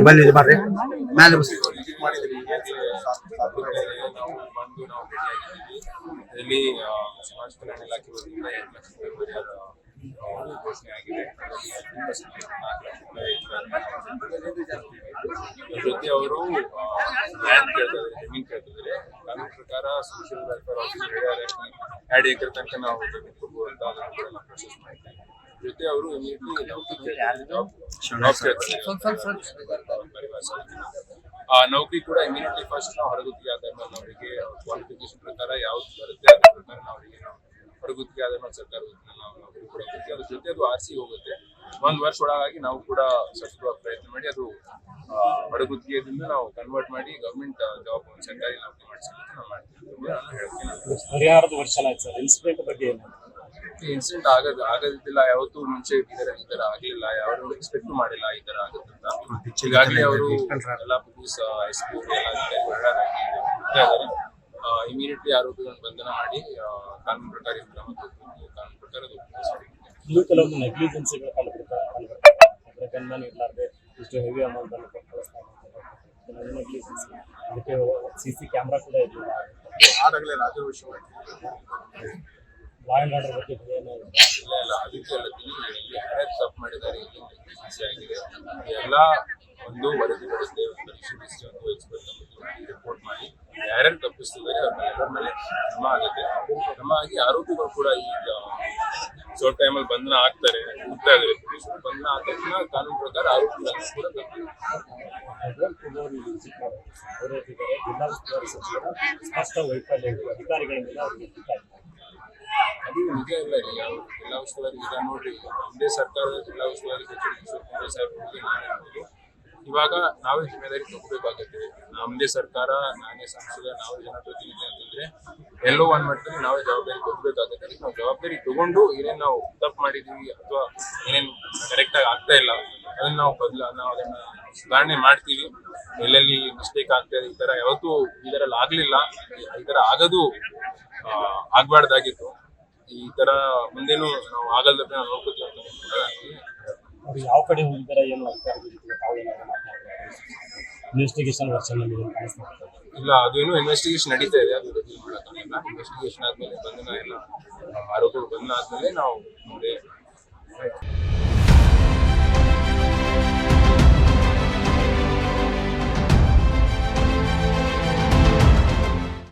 ಬನ್ನಿ ಬರ್ರಿ ಮ್ಯಾಲೆ ಬಸ್ ಮಾಡಿದ್ರಿ ನಾವು ಬಂದು ನಾವು ಭೇಟಿ ಆಗಿದ್ದೀವಿ. ಇದರಲ್ಲಿ ಸಮಾಜ ಕಲ್ಯಾಣ ಇಲಾಖೆ ವತಿಯಿಂದ 2 ಲಕ್ಷ ರೂಪಾಯಿ ಪರಿಹಾರ ಘೋಷಣೆ ಆಗಿದೆ. 4 ಲಕ್ಷ ರೂಪಾಯಿ ಜೊತೆ ಅವರು ಲ್ಯಾಂಡ್ ಕೇಳ್ತಿದ್ದಾರೆ, ಜಮೀನು ಕೇಳ್ತಿದ್ದಾರೆ. ಕಾನೂನು ಪ್ರಕಾರ ಸೋಷಿಯಲ್ ವೆಲ್ಫೇರ್ ಆಫೀಸರ್ 2 ಎಕರೆ ತನಕ ನಾವು ಜಮೀನು ಕೊಡ್ಬೋದು ಅಂತ ಅದನ್ನು ಪ್ರೊಸೆಸ್ ಮಾಡಿದ್ದೀವಿ. ಜೊತೆ ಅವರು ನೌಕರಿ ಕೂಡ ಇಮಿಡಿಯೇಟ್ಲಿ ಫಸ್ಟ್ ನಾವು ಹೊರಗುತ್ತಿಗೆ ಆದ ಮೇಲೆ ಅವರಿಗೆ ಕ್ವಾಲಿಫಿಕೇಶನ್ ಪ್ರಕಾರ ಯಾವ್ದು ಬರುತ್ತೆ ಅದ್ರ ಪ್ರಕಾರ ಅವರಿಗೆ ಹೊರಗುತ್ತಿಗೆ ಆದ ಮೇಲೆ ಸರ್ಕಾರ ನಾವು ನೌಕರಿ ಕೊಡೋದಕ್ಕೆ ಅದ್ರ ಜೊತೆ ಅದು RC ಹೋಗುತ್ತೆ. 1 ವರ್ಷ ಒಳಗಾಗಿ ನಾವು ಕೂಡ ಸತತವಾಗಿ ಪ್ರಯತ್ನ ಮಾಡಿ ಅದು ಹೊರಗುತ್ತಿಗೆದಿಂದ ನಾವು ಕನ್ವರ್ಟ್ ಮಾಡಿ ಗವರ್ಮೆಂಟ್ ಜಾಬ್ ಸರ್ಕಾರಿ ನೌಕರಿ ಮಾಡಿಸಲಿಕ್ಕೆ ನಾವು ಮಾಡ್ತೀವಿ. ನಾನು ಹೇಳ್ತೀನಿ ಪರಿಹಾರದ ವರ್ಷ ಸರ್ ಇನ್ಸಿಡೆಂಟ್ ಬಗ್ಗೆ ಇನ್ಸಿಡೆಂಟ್ ಆಗೋದಿಲ್ಲ. ಯಾವತ್ತೂ ಮುಂಚೆ ಈ ತರ ಆಗ್ಲಿಲ್ಲ, ಯಾರು ಎಕ್ಸ್ಪೆಕ್ಟ್ ಮಾಡಿಲ್ಲ ಈ ತರ ಆಗುತ್ತೆ ಅಂತ. ಈಗಾಗಲೇ ಅವರು ಎಲ್ಲ ಪೊಲೀಸ್ SP ಇಮಿಡಿಯೇಟ್ಲಿ ಆರೋಪಿಗಳನ್ನು ಬಂಧನ ಮಾಡಿ ಕಾನೂನು ಪ್ರಕಾರ ಕ್ರಮ ತಗೊಂಡು ಕಾನೂನು ಪ್ರಕಾರ ಇನ್ನು ಕೆಲವೊಂದು ನೆಗ್ಲಿಜೆನ್ಸಿಗಳು ಗನ್ಮನ್ ಇರಲಾರ್ದೆ ಇಷ್ಟು ಹೆವಿ ಅಮೌಂಟ್ ಅನ್ನು ಕಳಿಸ್ತಾರೆ. ನೆಗ್ಲಿಜೆನ್ಸಿ ಅದಕ್ಕೆ CC ಕ್ಯಾಮ್ರಾ ಕೂಡ ಇರಲಿಲ್ಲ. ಆದಾಗಲೇ ರಾಜರು ಲಾ ಆ್ಯಂಡ್ ಆರ್ಡರ್ ಬಗ್ಗೆ ಇಲ್ಲ ಅದಕ್ಕೆ ಯಾರ್ಯಾರು ತಪ್ಪು ಮಾಡಿದ್ದಾರೆ ಆಗಿದೆ ಎಲ್ಲ ಒಂದು ವರದಿ ಬರುತ್ತೆ, ಪರಿಶೀಲಿಸಿ ಒಂದು ಎಕ್ಸ್ಪರ್ಟ್ ರಿಪೋರ್ಟ್ ಮಾಡಿ ಯಾರ್ಯಾರು ತಪ್ಪಿಸ್ತಿದ್ದಾರೆ ಅವ್ರ ಮೇಲೆ ಕ್ರಮ ಆಗುತ್ತೆ. ಕ್ರಮ ಆಗಿ ಆರೋಪಿಗಳು ಕೂಡ ಈಗ ಸ್ವಲ್ಪ ಟೈಮಲ್ಲಿ ಬಂಧನ ಆಗ್ತಾರೆ, ಬಂಧನ ಆದ ತಕ್ಷಣ ಕಾನೂನು ಪ್ರಕಾರ ಆರೋಪಿಗಳನ್ನು ಕೂಡ ಜಿಲ್ಲಾ ಉಸ್ತುವಾರಿ ಸಚಿವರ ಸ್ಪಷ್ಟ ವೈಫಲ್ಯ ಅಧಿಕಾರಿಗಳ ಮೇಲೆ ಅವರಿಗೆ ಅದು ನಿಜ ಇಲ್ಲ ರೀ. ಜಿಲ್ಲಾ ಉಸ್ತುವಾರಿ ಈಗ ನೋಡ್ರಿ, ಒಂದೇ ಸರ್ಕಾರದ ಜಿಲ್ಲಾ ಉಸ್ತುವಾರಿ ಸಚಿವರು ಸಾಹೇಬ್ ಇವಾಗ ನಾವೇ ಜಿಮ್ಮೆದಾರಿ ತಗೋಬೇಕಾಗುತ್ತೆ. ನಮ್ಮದೇ ಸರ್ಕಾರ, ನಾನೇ ಸಂಸದ, ನಾವೇ ಜನಪ್ರತಿನಿಧಿ ಅಂತಂದ್ರೆ ಎಲ್ಲೋ ಒಂದ್ ಮಟ್ಟದಲ್ಲಿ ನಾವೇ ಜವಾಬ್ದಾರಿ ತಗೋಬೇಕಾಗುತ್ತೆ. ನಾವು ಜವಾಬ್ದಾರಿ ತಗೊಂಡು ಏನೇನು ನಾವು ತಪ್ಪು ಮಾಡಿದೀವಿ ಅಥವಾ ಏನೇನು ಕರೆಕ್ಟ್ ಆಗಿ ಆಗ್ತಾ ಇಲ್ಲ ಅದನ್ನ ನಾವು ಅದನ್ನ ಸುಧಾರಣೆ ಮಾಡ್ತೀವಿ. ಎಲ್ಲೆಲ್ಲಿ ಮಿಸ್ಟೇಕ್ ಆಗ್ತಾ ಇದೆ, ಈ ತರ ಯಾವತ್ತೂ ಇದರಲ್ಲಿ ಆಗ್ಲಿಲ್ಲ, ಈ ತರ ಆಗೋದು ಆಗ್ಬಾರ್ದಾಗಿತ್ತು. ಈ ತರ ಮುಂದೇನು ನಾವು ಆಗಲ್ದಪ್ಪ ನಾವು ನೋಡ್ಕೋತೀವಿ ಅಂತ ಯಾವ ಕಡೆ ಹೋಗಿದ್ದಾರೆ ಏನು ಇನ್ವೆಸ್ಟಿಗೇಷನ್ ಇಲ್ಲ, ಅದೇನು ಇನ್ವೆಸ್ಟಿಗೇಷನ್ ನಡೀತಾ ಇದೆ. ಅದು ಇನ್ವೆಸ್ಟಿಗೇಷನ್ ಆದ್ಮೇಲೆ ಬಂಧನ ಎಲ್ಲ ಆರೋಪಿಗಳು ಬಂಧನ ಆದ್ಮೇಲೆ ನಾವು ಮುಂದೆ